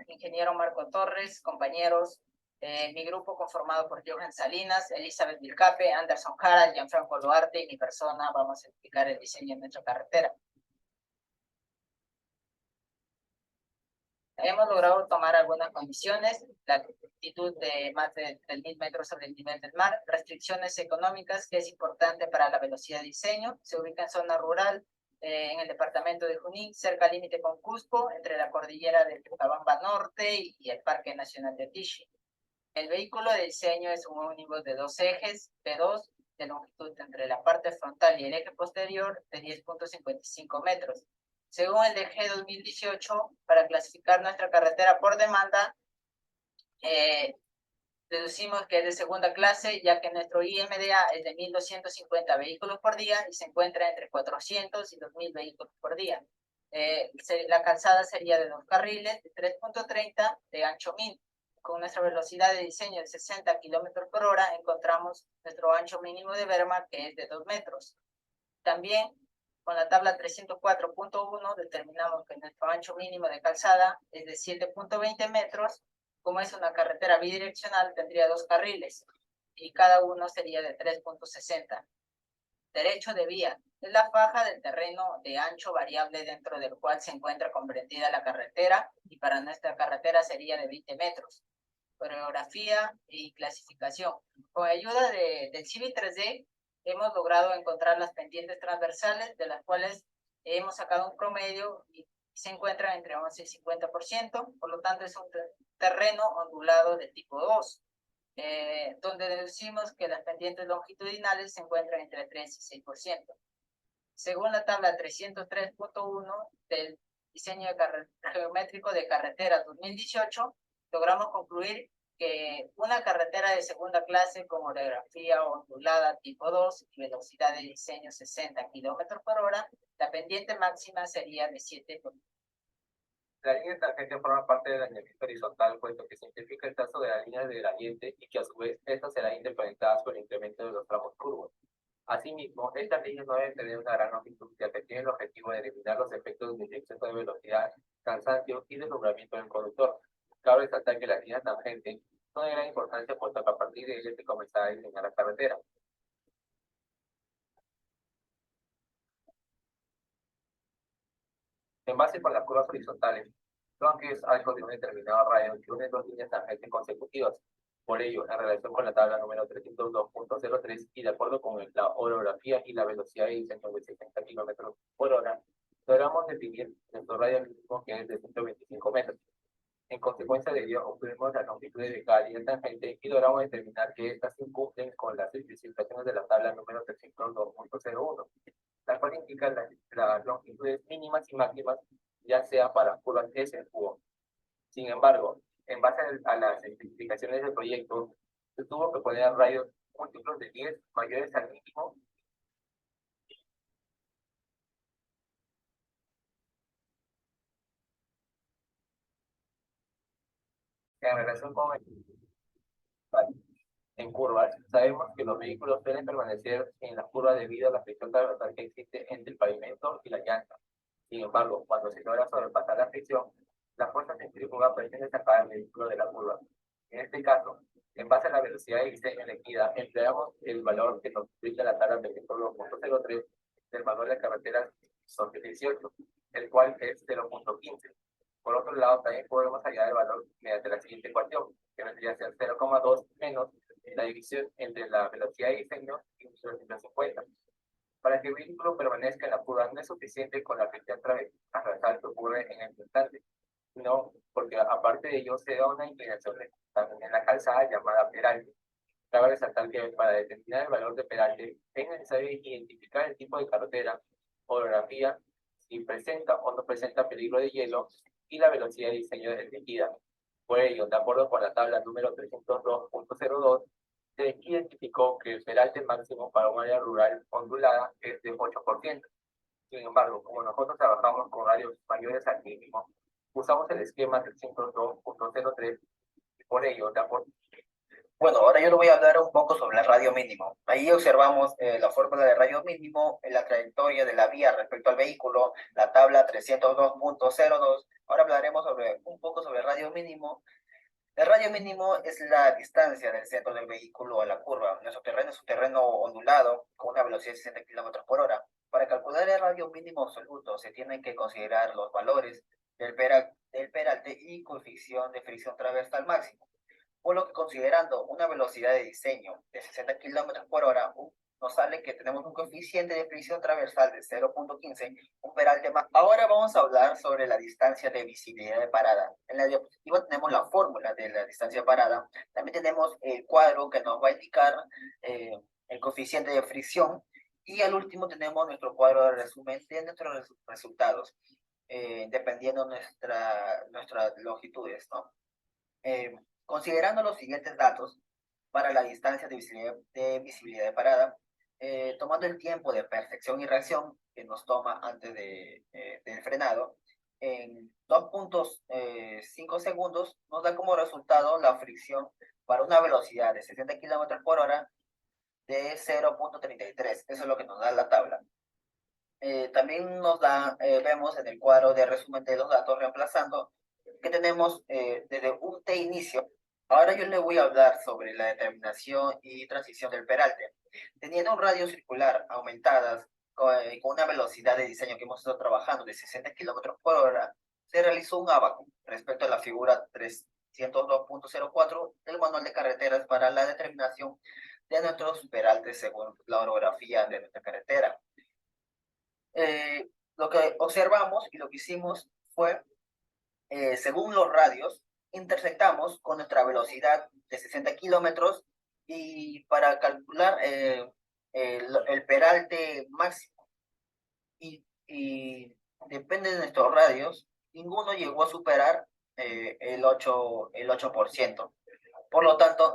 Ingeniero Marco Torres, compañeros, mi grupo conformado por Johan Salinas, Elizabeth Vilcape, Anderson Jara, Gianfranco Duarte y mi persona vamos a explicar el diseño de nuestra carretera. Hemos logrado tomar algunas condiciones, la altitud de más de 3.000 metros sobre el nivel del mar, restricciones económicas, que es importante para la velocidad de diseño, se ubica en zona rural, en el departamento de Junín, cerca al límite con Cusco, entre la cordillera del Pucabamba Norte y el Parque Nacional de Atishi. El vehículo de diseño es un ómnibus de 2 ejes, P2, de longitud entre la parte frontal y el eje posterior de 10.55 metros. Según el DG 2018, para clasificar nuestra carretera por demanda, deducimos que es de segunda clase, ya que nuestro IMDA es de 1.250 vehículos por día y se encuentra entre 400 y 2.000 vehículos por día. La calzada sería de 2 carriles, de 3.30 de ancho mínimo. Con nuestra velocidad de diseño de 60 km por hora, encontramos nuestro ancho mínimo de berma, que es de 2 metros. También, con la tabla 304.1, determinamos que nuestro ancho mínimo de calzada es de 7.20 metros. Como es una carretera bidireccional, tendría 2 carriles y cada uno sería de 3.60. Derecho de vía es la faja del terreno de ancho variable dentro del cual se encuentra comprendida la carretera, y para nuestra carretera sería de 20 metros. Coreografía y clasificación. Con ayuda del Civil 3D hemos logrado encontrar las pendientes transversales, de las cuales hemos sacado un promedio y se encuentran entre 11 y 50%, por lo tanto es un terreno ondulado de tipo 2, donde deducimos que las pendientes longitudinales se encuentran entre 3 y 6%. Según la tabla 303.1 del diseño geométrico de carretera 2018, logramos concluir que una carretera de segunda clase con orografía ondulada tipo 2 y velocidad de diseño 60 km por hora, la pendiente máxima sería de 7. La línea de tangente forma parte del alineamiento horizontal, puesto que simplifica el trazo de la línea de gradiente y que a su vez esta será interconectada con el incremento de los tramos curvos. Asimismo, estas líneas no deben tener una gran longitud, ya que tienen el objetivo de eliminar los efectos de exceso de velocidad, cansancio y deslumbramiento del conductor. Cabe resaltar que las líneas tangentes son de gran importancia, puesto que a partir de ellas se comenzará a diseñar la carretera. En base con las curvas horizontales, son aquellos arcos de un determinado radio que unen dos líneas tangentes consecutivas. Por ello, en relación con la tabla número 302.03 y de acuerdo con la orografía y la velocidad de diseño de 60 km por hora, logramos definir nuestro radio mínimo, que es de 125 metros. En consecuencia de ello, obtuvimos la longitud de cada línea tangente y logramos determinar que estas incumplen con las especificaciones de la tabla número 302.01, la cual indica las longitudes mínimas y máximas, ya sea para curvas S u O. Sin embargo, en base a las especificaciones del proyecto, se tuvo que poner radios múltiplos de 10 mayores al mínimo. En relación con en curvas, sabemos que los vehículos suelen permanecer en la curva debido a la fricción transversal que existe entre el pavimento y la llanta. Sin embargo, cuando se logra sobrepasar la fricción, la fuerza centrífuga pretende sacar al vehículo de la curva. En este caso, en base a la velocidad de diseño elegida, empleamos el valor que nos brinda la tabla 24.03 del manual de carreteras 2018, el cual es 0.15. Por otro lado, también podemos hallar el valor mediante la siguiente ecuación, que vendría a ser 0,2 menos la división entre la velocidad de diseño y 1950. Para que el vehículo permanezca en la curva no es suficiente con la fricción transversal que ocurre en el instante, sino porque aparte de ello se da una inclinación también en la calzada llamada peralte. Cabe resaltar que para determinar el valor de peralte es necesario identificar el tipo de carretera, orografía, si presenta o no presenta peligro de hielo y la velocidad de diseño elegida. Por ello, de acuerdo con la tabla número 302.02, se identificó que el peralte máximo para un área rural ondulada es de 8%. Sin embargo, como nosotros trabajamos con radios mayores al mínimo, usamos el esquema 302.03 y por ello, Bueno, ahora yo le voy a hablar un poco sobre el radio mínimo. Ahí observamos la fórmula de radio mínimo, la trayectoria de la vía respecto al vehículo, la tabla 302.02. Ahora hablaremos un poco sobre el radio mínimo. El radio mínimo es la distancia del centro del vehículo a la curva. Nuestro terreno es un terreno ondulado con una velocidad de 60 kilómetros por hora. Para calcular el radio mínimo absoluto se tienen que considerar los valores del peralte y coeficiente de fricción transversal máximo. Por lo que considerando una velocidad de diseño de 60 kilómetros por hora, nos sale que tenemos un coeficiente de fricción transversal de 0.15, un peralte más. Ahora vamos a hablar sobre la distancia de visibilidad de parada. En la diapositiva tenemos la fórmula de la distancia de parada. También tenemos el cuadro que nos va a indicar el coeficiente de fricción. Y al último tenemos nuestro cuadro de resumen de nuestros resultados, dependiendo nuestras longitudes, ¿no? Considerando los siguientes datos para la distancia de visibilidad de parada, tomando el tiempo de percepción y reacción que nos toma antes del frenado, en 2.5 segundos nos da como resultado la fricción para una velocidad de 60 kilómetros por hora de 0.33. Eso es lo que nos da la tabla. También nos da, vemos en el cuadro de resumen de los datos reemplazando que tenemos desde un T inicio. Ahora yo le voy a hablar sobre la determinación y transición del peralte. Teniendo un radio circular aumentadas con una velocidad de diseño que hemos estado trabajando de 60 kilómetros por hora, se realizó un abaco respecto a la figura 302.04 del manual de carreteras para la determinación de nuestros peraltes según la orografía de nuestra carretera. Lo que observamos y lo que hicimos fue, según los radios, intersectamos con nuestra velocidad de 60 kilómetros y para calcular el peralte máximo. Y depende de nuestros radios, ninguno llegó a superar el 8%. Por lo tanto,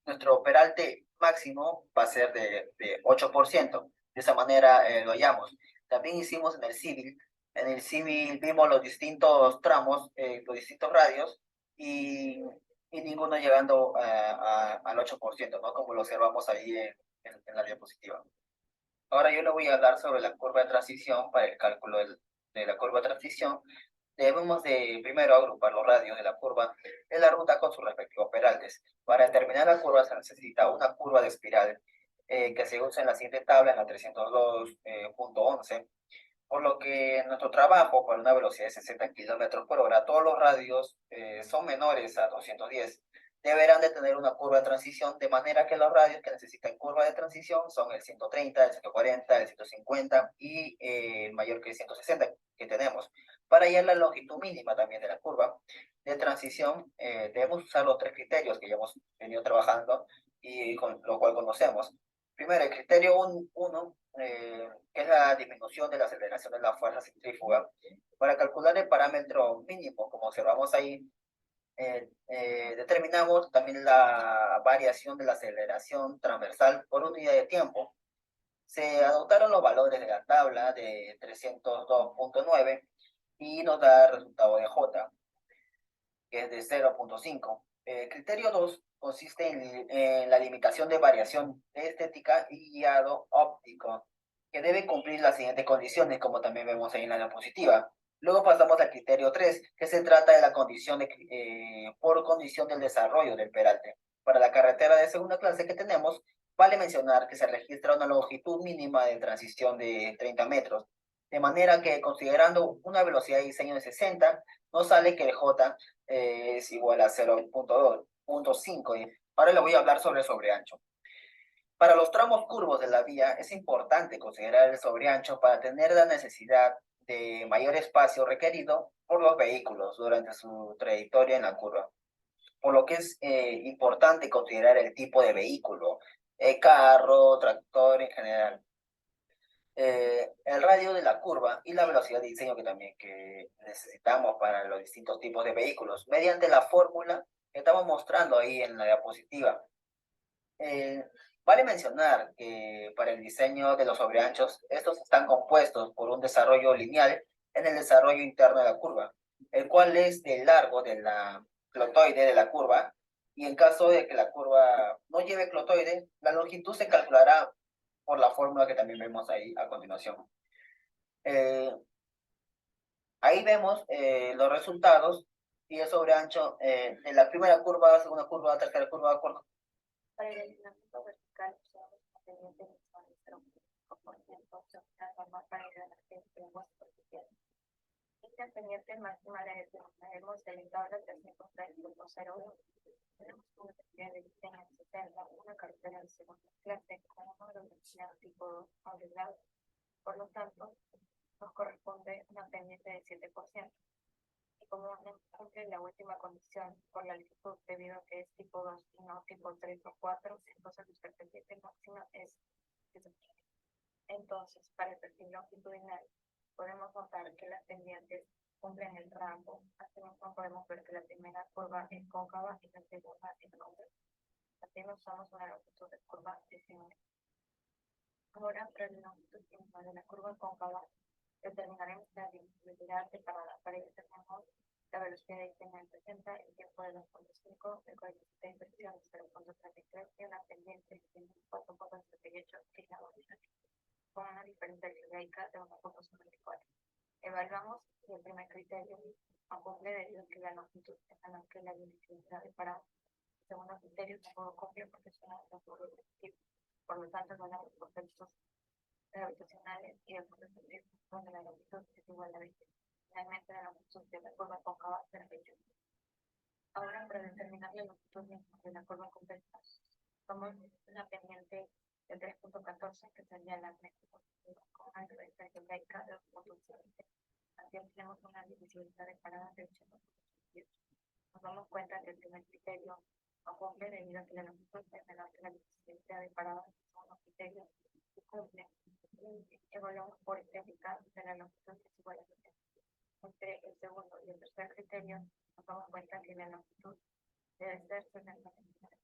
nuestro peralte máximo va a ser de 8%. De esa manera lo hallamos. También hicimos en el civil. En el civil vimos los distintos tramos, los distintos radios, y ninguno llegando al 8%, ¿no? Como lo observamos ahí en la diapositiva. Ahora yo le voy a hablar sobre la curva de transición para el cálculo de la curva de transición. Debemos de primero agrupar los radios de la curva en la ruta con sus respectivos peraltes. Para determinar la curva se necesita una curva de espiral que se usa en la siguiente tabla, en la 302.11, por lo que nuestro trabajo para una velocidad de 60 kilómetros por hora, todos los radios son menores a 210. Deberán de tener una curva de transición, de manera que los radios que necesitan curva de transición son el 130, el 140, el 150 y mayor que el 160 que tenemos. Para hallar la longitud mínima también de la curva de transición, debemos usar los tres criterios que ya hemos venido trabajando y con lo cual conocemos. Primero, el criterio 1, que es la disminución de la aceleración de la fuerza centrífuga. Para calcular el parámetro mínimo, como observamos ahí, determinamos también la variación de la aceleración transversal por unidad de tiempo. Se adoptaron los valores de la tabla de 302.9 y nos da el resultado de J, que es de 0.5. Criterio 2 consiste en la limitación de variación estética y guiado óptico, que debe cumplir las siguientes condiciones, como también vemos ahí en la diapositiva. Luego pasamos al criterio 3, que se trata de la condición por condición del desarrollo del peralte. Para la carretera de segunda clase que tenemos, vale mencionar que se registra una longitud mínima de transición de 30 metros, de manera que considerando una velocidad de diseño de 60, nos sale que el J es igual a 0.5. Ahora le voy a hablar sobre el sobreancho. Para los tramos curvos de la vía es importante considerar el sobreancho para tener la necesidad de mayor espacio requerido por los vehículos durante su trayectoria en la curva. Por lo que es importante considerar el tipo de vehículo, carro, tractor en general, el radio de la curva y la velocidad de diseño que necesitamos para los distintos tipos de vehículos, mediante la fórmula que estamos mostrando ahí en la diapositiva. Vale mencionar que para el diseño de los sobreanchos, estos están compuestos por un desarrollo lineal en el desarrollo interno de la curva, el cual es del largo de la clotoide de la curva Y en caso de que la curva no lleve clotoide, la longitud se calculará por la fórmula que también vemos ahí a continuación. Ahí vemos los resultados, pie sobre ancho, en la primera curva, segunda curva, tercera curva, cuarta. Para el aislamiento vertical usamos una pendiente mensual de 0.5%, se opta normal para el drenaje de aguas superficiales. Esta pendiente máxima la determinaremos en la tabla 303.01. Tenemos una cantidad de diseño 70, una carretera de segunda clase con un número de velocidad tipo 2 obligado. Por lo tanto, nos corresponde una pendiente de 7%. Y como no cumple la última condición por la latitud debido a que es tipo 2 y no tipo 3 o 4, entonces nuestra pendiente máxima es 7%. Entonces, para el perfil longitudinal, podemos notar que las pendientes cumplen el rango. Asimismo, podemos ver que la primera curva es cóncava y la segunda es convexa. Así usamos una longitud de curva de 100 metros. Ahora, para la longitud mínima de la curva cóncava, determinaremos la visibilidad separada. Para ello tenemos la velocidad de diseño en 60, el tiempo de 2.5, el coeficiente de inversión de 0.33 y una pendiente de 4.78 que es la variación, con una diferencia algebraica de 1.54. Evaluamos si el primer criterio no cumple debido a que la longitud es menor que la visibilidad separada. El segundo criterio tampoco cumple porque es una longitud efectiva. Por lo tanto, van a los conceptos gravitacionales y el concepto donde la longitud es igual a 20. Finalmente, la longitud de la curva cóncava será 20. Ahora, para determinar la longitud de la curva convexa, tomamos una pendiente de 3.14 que sería la métrica con una diferencia algebraica de 2.7. Así obtenemos una divisibilidad de paradas de 8.8. Nos damos cuenta que el primer criterio no cumple debido a que la longitud es menor que la divisibilidad de paradas del segundo criterio y cumple. Evaluamos por estética de la longitud es igual a 20. Entre el segundo y el tercer criterio nos damos cuenta que la longitud debe ser 60 centímetros.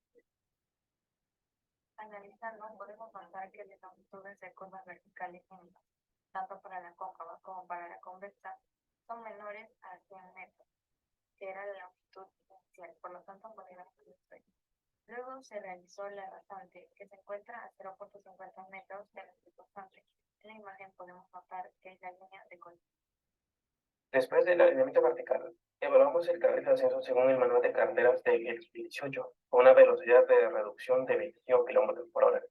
Analizando, podemos notar que las longitudes de curvas verticales mínimas, tanto para la cóncava como para la convexa, son menores a 100 metros, que era la longitud inicial, por lo tanto podemos ver. Luego se realizó la rasante, que se encuentra a 0.50 metros de la circunstante. En la imagen podemos notar que es la línea de colisión. Después del alineamiento vertical, evaluamos el carril de ascenso según el manual de carreteras del 2018, con una velocidad de reducción de 25 km por hora.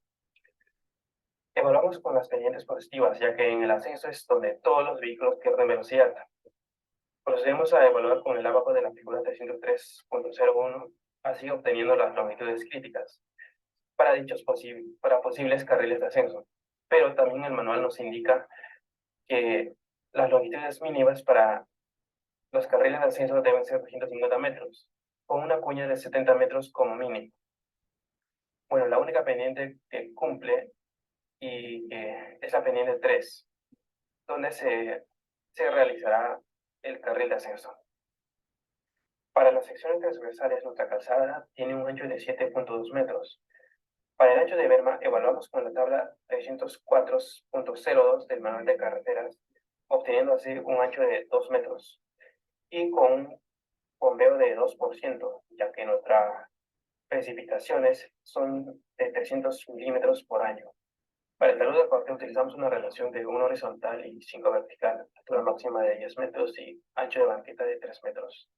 Evaluamos con las pendientes positivas, ya que en el ascenso es donde todos los vehículos pierden velocidad. Procedemos a evaluar con el abajo de la figura 303.01, así obteniendo las longitudes críticas para para posibles carriles de ascenso. Pero también el manual nos indica que las longitudes mínimas para los carriles de ascenso deben ser 250 metros, con una cuña de 70 metros como mínimo. Bueno, la única pendiente que cumple es la pendiente 3, donde se realizará el carril de ascenso. Para las secciones transversales, nuestra calzada tiene un ancho de 7.2 metros. Para el ancho de berma, evaluamos con la tabla 304.02 del manual de carreteras, obteniendo así un ancho de 2 metros y con un bombeo de 2%, ya que nuestras precipitaciones son de 300 milímetros por año. Para el talud de corte utilizamos una relación de 1 horizontal y 5 vertical, altura máxima de 10 metros y ancho de banqueta de 3 metros.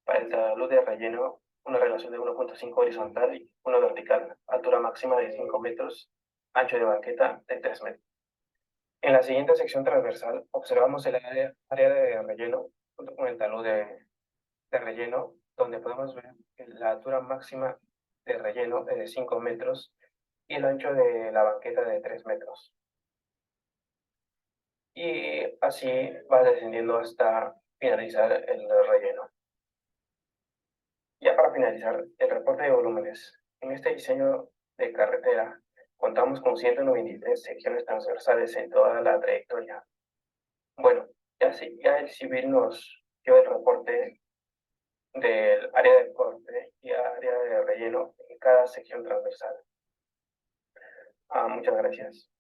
Para el talud de relleno, una relación de 1.5 horizontal y 1 vertical, altura máxima de 5 metros, ancho de banqueta de 3 metros. En la siguiente sección transversal observamos el área de relleno junto con el talud de relleno, donde podemos ver que la altura máxima de relleno es de 5 metros y el ancho de la banqueta de 3 metros. Y así va descendiendo hasta finalizar el relleno. Ya para finalizar el reporte de volúmenes, en este diseño de carretera contamos con 193 secciones transversales en toda la trayectoria. Bueno, ya el civil nos dio el reporte del área de corte y área de relleno en cada sección transversal. Muchas gracias.